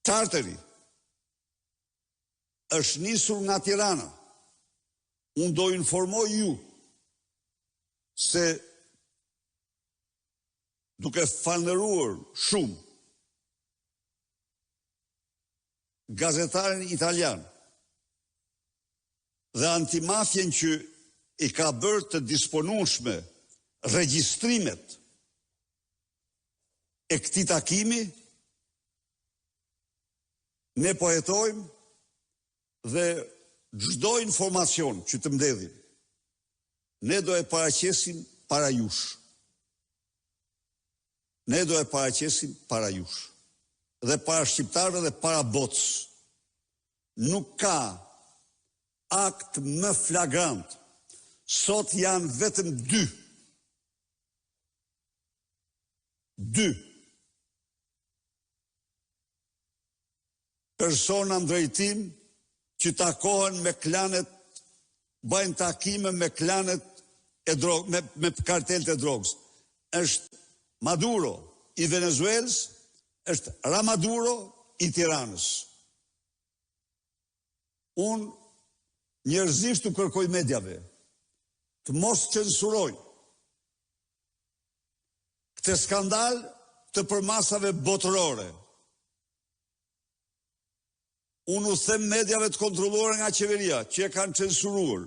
Charteri është nisur nga Tirana. Unë do informoj ju se duke falënderuar shumë gazetarin italian dhe antimafjen që i ka bërë të disponueshme regjistrimet e këtij takimi, ne po hetojmë dhe çdo informacion që të mbledhim, ne do e paraqesim para jush. Ne do e paraqesim para jush. Dhe para shqiptarëve dhe para botës. Nuk ka akt më flagrant. Sot janë vetëm dy persona në drejtim që takohen me klanet, bëjnë takime me klanet e drogës, me kartelet e drogës. Është Maduro i Venezuelës, është Ramaduro i Tiranës. Unë njerëzisht të kërkoj mediave të mos censurojnë këtë skandal të përmasave botërore. Unë u them mediave të kontrolluara nga qeveria, që e kanë censuruar,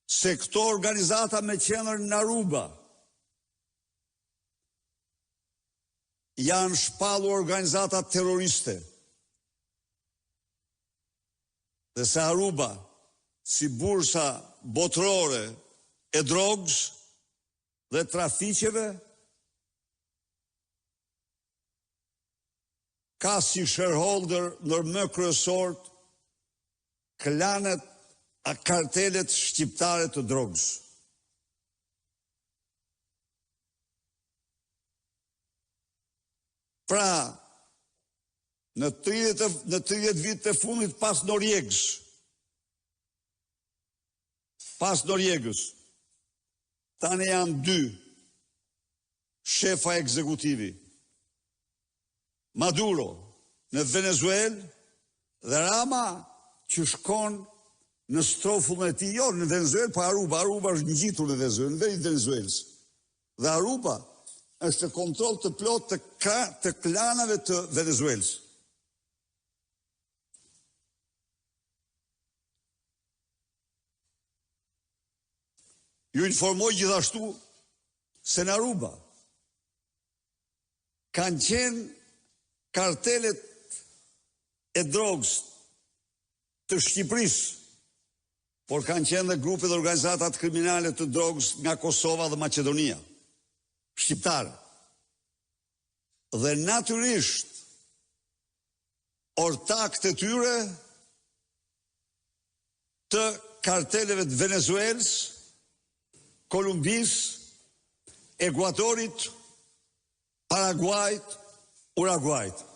se këto organizata me qendër në Aruba janë shpallur organizata terroriste. Dhe se Aruba, si bursa botërore e drogës dhe trafiqeve, ka si shareholder nërmë kryesort klanet a kartelet shqiptare të drogës. Pra, në 30 vite të fundit pas Noriegës, tani janë 2 shefa ekzekutivi. Maduro në Venezuelë dhe Rama që shkon në strofullën e tij, jo në Venezuelë, pa Aruba është ngjitur në Venezuelë, në veri të Venezuelës. Dhe Aruba është kontroll të plot të klanave të Venezuelës. Ju informoj gjithashtu se në Aruba kanë qenë kartelet e drogës të Shqipërisë, por kanë qenë dhe grupe dhe organizatat kriminale të drogës nga Kosova dhe Macedonia, shqiptare. Dhe natyrisht, ortakët e tyre të karteleve të Venezuelës, Kolumbisë, Ekuadorit, Paraguajt, Uruguajt.